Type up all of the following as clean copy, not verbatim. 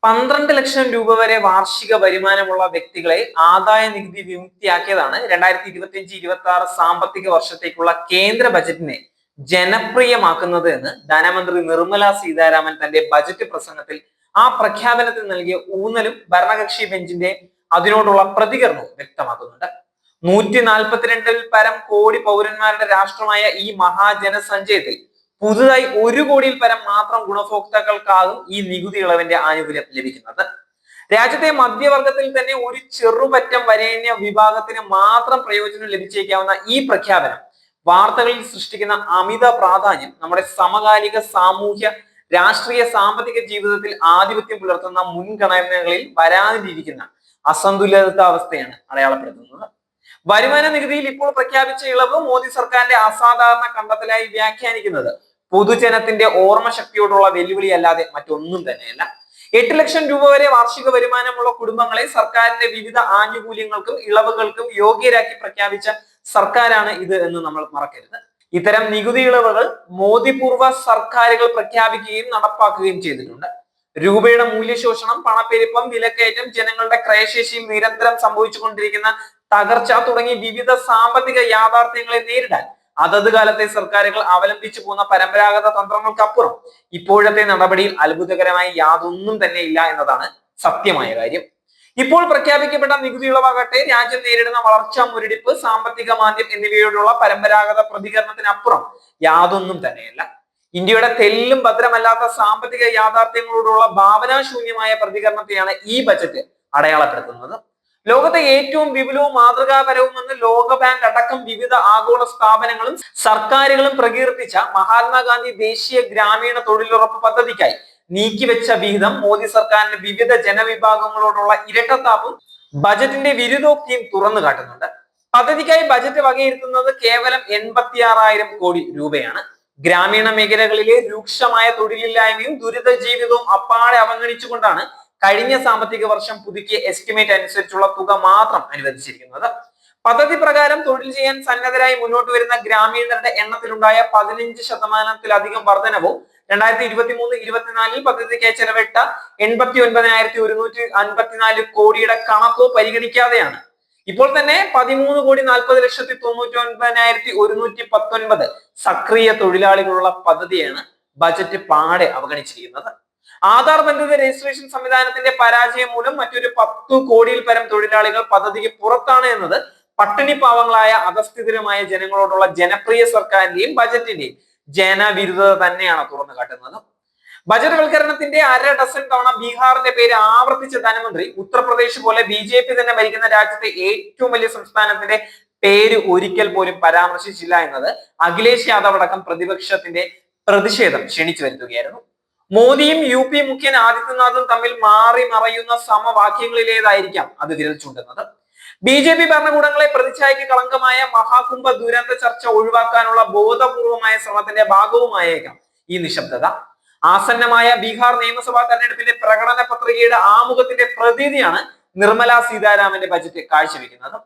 12 ലക്ഷം രൂപ വരെ വാർഷിക വരുമാനമുള്ള വ്യക്തികളെ ആദായ നികുതി വിമുക്തിയാക്കിയതാണ് 2025-26 സാമ്പത്തിക വർഷത്തേക്കുള്ള കേന്ദ്ര ബജറ്റിനെ ജനപ്രിയമാക്കുന്നത് എന്ന് ധനമന്ത്രി നിർമ്മല സീതാരാമൻ തന്റെ ബജറ്റ് പ്രസംഗത്തിൽ ആ പ്രഖ്യാപനത്തിൽ നൽകിയ ഊന്നലും ഭരണകക്ഷി ബെഞ്ചിന്റെ അതിനോടുള്ള പ്രതികരണവും വ്യക്തമാക്കുന്നുണ്ട്. 142 പരം കോടി പൗരന്മാരുടെ രാഷ്ട്രമായ ഈ മഹാജനസഞ്ചയത്തിൽ പുതുതായി 1 കോടിയിൽ പരം മാത്രം ഗുണഭോക്താക്കൾക്കാകും ഈ നികുതി ഇളവിന്റെ ആനുകൂല്യം ലഭിക്കുന്നത്. രാജ്യത്തെ മധ്യവർഗത്തിൽ തന്നെ ഒരു ചെറുപറ്റം വരേണ്യ വിഭാഗത്തിന് മാത്രം പ്രയോജനം ലഭിച്ചേക്കാവുന്ന ഈ പ്രഖ്യാപനം വാർത്തകളിൽ സൃഷ്ടിക്കുന്ന അമിത പ്രാധാന്യം നമ്മുടെ സമകാലിക സാമൂഹ്യ രാഷ്ട്രീയ സാമ്പത്തിക ജീവിതത്തിൽ ആധിപത്യം പുലർത്തുന്ന മുൻഗണനകളിൽ വരാനിരിക്കുന്ന അസന്തുലിതാവസ്ഥയാണ് അടയാളപ്പെടുത്തുന്നത്. വരുമാന നികുതിയിൽ ഇപ്പോൾ പ്രഖ്യാപിച്ച ഇളവ് മോദി സർക്കാരിന്റെ അസാധാരണ കണ്ടെത്തലായി വ്യാഖ്യാനിക്കുന്നത് പൊതുജനത്തിന്റെ ഓർമ്മശക്തിയോടുള്ള വെല്ലുവിളി അല്ലാതെ മറ്റൊന്നും തന്നെയല്ല. 8 ലക്ഷം രൂപ വരെ വാർഷിക വരുമാനമുള്ള കുടുംബങ്ങളെ സർക്കാരിന്റെ വിവിധ ആനുകൂല്യങ്ങൾക്കും ഇളവുകൾക്കും യോഗ്യരാക്കി പ്രഖ്യാപിച്ച സർക്കാരാണ് ഇത് എന്ന് നമ്മൾ മറക്കരുത്. ഇത്തരം നികുതി ഇളവുകൾ മോദിപൂർവ്വ സർക്കാരുകൾ പ്രഖ്യാപിക്കുകയും നടപ്പാക്കുകയും ചെയ്തിട്ടുണ്ട്. രൂപയുടെ മൂല്യശോഷണം, പണപ്പെരുപ്പം, വിലക്കയറ്റം, ജനങ്ങളുടെ ക്രയശേഷിയിൽ നിരന്തരം സംഭവിച്ചുകൊണ്ടിരിക്കുന്ന തകർച്ച തുടങ്ങി വിവിധ സാമ്പത്തിക യാഥാർത്ഥ്യങ്ങളെ നേരിടാൻ അതത് കാലത്തെ സർക്കാരുകൾ അവലംബിച്ചു പോകുന്ന പരമ്പരാഗത തന്ത്രങ്ങൾക്കപ്പുറം ഇപ്പോഴത്തെ നടപടിയിൽ അത്ഭുതകരമായി യാതൊന്നും തന്നെ ഇല്ല എന്നതാണ് സത്യമായ കാര്യം. ഇപ്പോൾ പ്രഖ്യാപിക്കപ്പെട്ട നികുതി ഇളവാകട്ടെ രാജ്യം നേരിടുന്ന വളർച്ചാ മുരടിപ്പ്, സാമ്പത്തിക മാന്ദ്യം എന്നിവയോടുള്ള പരമ്പരാഗത പ്രതികരണത്തിനപ്പുറം യാതൊന്നും തന്നെയല്ല. ഇന്ത്യയുടെ തെല്ലും ഭദ്രമല്ലാത്ത സാമ്പത്തിക യാഥാർത്ഥ്യങ്ങളോടുള്ള ഭാവനാശൂന്യമായ പ്രതികരണത്തെയാണ് ഈ ബജറ്റ് അടയാളപ്പെടുത്തുന്നത്. ലോകത്തെ ഏറ്റവും വിപുലവും മാതൃകാപരവുമെന്ന് ലോക ബാങ്ക് അടക്കം വിവിധ ആഗോള സ്ഥാപനങ്ങളും സർക്കാരുകളും പ്രകീർത്തിച്ച മഹാത്മാഗാന്ധി ദേശീയ ഗ്രാമീണ തൊഴിലുറപ്പ് പദ്ധതിക്കായി നീക്കിവെച്ച വിഹിതം മോദി സർക്കാരിന്റെ വിവിധ ജനവിഭാഗങ്ങളോടുള്ള ഇരട്ടത്താപ്പും ബജറ്റിന്റെ വിരുദ്ധോക്തിയും തുറന്നു കാട്ടുന്നുണ്ട്. പദ്ധതിക്കായി ബജറ്റ് വകയിരുത്തുന്നത് കേവലം 86,000 കോടി രൂപയാണ്. ഗ്രാമീണ മേഖലകളിലെ രൂക്ഷമായ തൊഴിലില്ലായ്മയും ദുരിത ജീവിതവും അപ്പാടെ അവഗണിച്ചുകൊണ്ടാണ് കഴിഞ്ഞ സാമ്പത്തിക വർഷം പുതുക്കിയ എസ്റ്റിമേറ്റ് അനുസരിച്ചുള്ള തുക മാത്രം അനുവദിച്ചിരിക്കുന്നത്. പദ്ധതി പ്രകാരം തൊഴിൽ ചെയ്യാൻ സന്നദ്ധരായി മുന്നോട്ട് വരുന്ന ഗ്രാമീണരുടെ എണ്ണത്തിലുണ്ടായ 15% വർധനവും 2023-24 പദ്ധതിക്കായി ചെലവിട്ട 89,154 കോടിയുടെ കണക്കോ പരിഗണിക്കാതെയാണ് ഇപ്പോൾ തന്നെ 13,40,99,119 സക്രിയ തൊഴിലാളികളുള്ള പദ്ധതിയാണ് ബജറ്റ് പാടെ അവഗണിച്ചിരിക്കുന്നത്. ആധാർ ബന്ധിത രജിസ്ട്രേഷൻ സംവിധാനത്തിന്റെ പരാജയം മൂലം മറ്റൊരു 10 കോടിയിൽ പരം തൊഴിലാളികൾ പദ്ധതിക്ക് പുറത്താണ് എന്നത് പട്ടിണി പാവങ്ങളായ അധസ്ഥിതരുമായ ജനങ്ങളോടുള്ള ജനപ്രിയ സർക്കാരിന്റെയും ബജറ്റിന്റെയും ജനവിരുദ്ധത തന്നെയാണ് തുറന്നു കാട്ടുന്നത്. ബജറ്റ്വൽക്കരണത്തിന്റെ 1/2 ഡസൻ തവണ ബീഹാറിന്റെ പേര് ആവർത്തിച്ച ധനമന്ത്രി ഉത്തർപ്രദേശ് പോലെ BJP തന്നെ ഭരിക്കുന്ന രാജ്യത്തെ ഏറ്റവും വലിയ സംസ്ഥാനത്തിന്റെ പേര് ഒരിക്കൽ പോലും പരാമർശിച്ചില്ല എന്നത് അഖിലേഷ് യാദവ് അടക്കം പ്രതിപക്ഷത്തിന്റെ പ്രതിഷേധം ക്ഷണിച്ചു വരുത്തുകയായിരുന്നു. മോദിയും UP മുഖ്യൻ ആദിത്യനാഥും തമ്മിൽ മാറി മറയുന്ന സമവാക്യങ്ങളിലേതായിരിക്കാം അത് വിരൽ ചൂണ്ടുന്നത്. BJP ഭരണകൂടങ്ങളെ പ്രതിച്ഛായയ്ക്ക് കളങ്കമായ മഹാകുംഭ ദുരന്ത ചർച്ച ഒഴിവാക്കാനുള്ള ബോധപൂർവമായ ശ്രമത്തിന്റെ ഭാഗവുമായേക്കാം ഈ നിശബ്ദത. ആസന്നമായ ബീഹാർ നിയമസഭാ തെരഞ്ഞെടുപ്പിന്റെ പ്രകടന പത്രികയുടെ ആമുഖത്തിന്റെ പ്രതീതിയാണ് നിർമ്മല സീതാരാമന്റെ ബജറ്റ് കാഴ്ചവെക്കുന്നത്.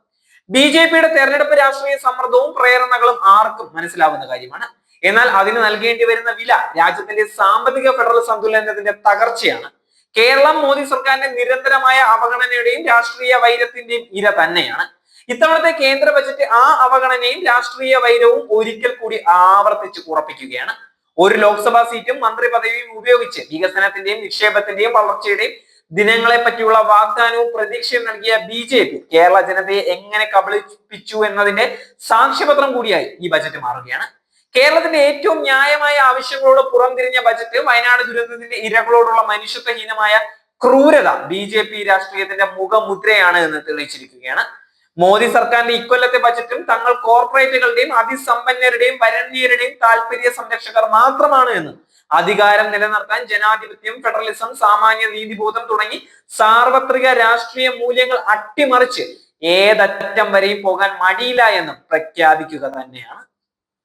BJPയുടെ തെരഞ്ഞെടുപ്പ് രാഷ്ട്രീയ സമ്മർദ്ദവും പ്രേരണകളും ആർക്കും മനസ്സിലാവുന്ന കാര്യമാണ്. എന്നാൽ അതിന് നൽകേണ്ടി വരുന്ന വില രാജ്യത്തിന്റെ സാമ്പത്തിക ഫെഡറൽ സന്തുലനത്തിന്റെ തകർച്ചയാണ്. കേരളം മോദി സർക്കാരിന്റെ നിരന്തരമായ അവഗണനയുടെയും രാഷ്ട്രീയ വൈരത്തിന്റെയും ഇര തന്നെയാണ്. ഇത്തവണത്തെ കേന്ദ്ര ബജറ്റ് ആ അവഗണനയും രാഷ്ട്രീയ വൈരവും ഒരിക്കൽ കൂടി ആവർത്തിച്ച് ഉറപ്പിക്കുകയാണ്. ഒരു ലോക്സഭാ സീറ്റും മന്ത്രി പദവിയും ഉപയോഗിച്ച് വികസനത്തിന്റെയും നിക്ഷേപത്തിന്റെയും വളർച്ചയുടെയും ദിനങ്ങളെ പറ്റിയുള്ള വാഗ്ദാനവും പ്രതീക്ഷയും നൽകിയ BJP കേരള ജനതയെ എങ്ങനെ കബളിപ്പിച്ചു എന്നതിന്റെ സാക്ഷ്യപത്രം കൂടിയായി ഈ ബജറ്റ് മാറുകയാണ്. കേരളത്തിന്റെ ഏറ്റവും ന്യായമായ ആവശ്യങ്ങളോട് പുറംതിരിഞ്ഞ ബജറ്റ് വയനാട് ദുരന്തത്തിന്റെ ഇരകളോടുള്ള മനുഷ്യത്വഹീനമായ ക്രൂരത BJP രാഷ്ട്രീയത്തിന്റെ മുഖമുദ്രയാണ് എന്ന് തെളിയിച്ചിരിക്കുകയാണ്. മോദി സർക്കാരിന്റെ ഇക്കൊല്ലത്തെ ബജറ്റും തങ്ങൾ കോർപ്പറേറ്റുകളുടെയും അതിസമ്പന്നരുടെയും വരണ്യരുടെയും താല്പര്യ സംരക്ഷകർ മാത്രമാണ് എന്നും അധികാരം നിലനിർത്താൻ ജനാധിപത്യം, ഫെഡറലിസം, സാമാന്യ നീതിബോധം തുടങ്ങി സാർവത്രിക രാഷ്ട്രീയ മൂല്യങ്ങൾ അട്ടിമറിച്ച് ഏതറ്റം വരെയും പോകാൻ മടിയില്ല എന്നും പ്രഖ്യാപിക്കുക തന്നെയാണ്.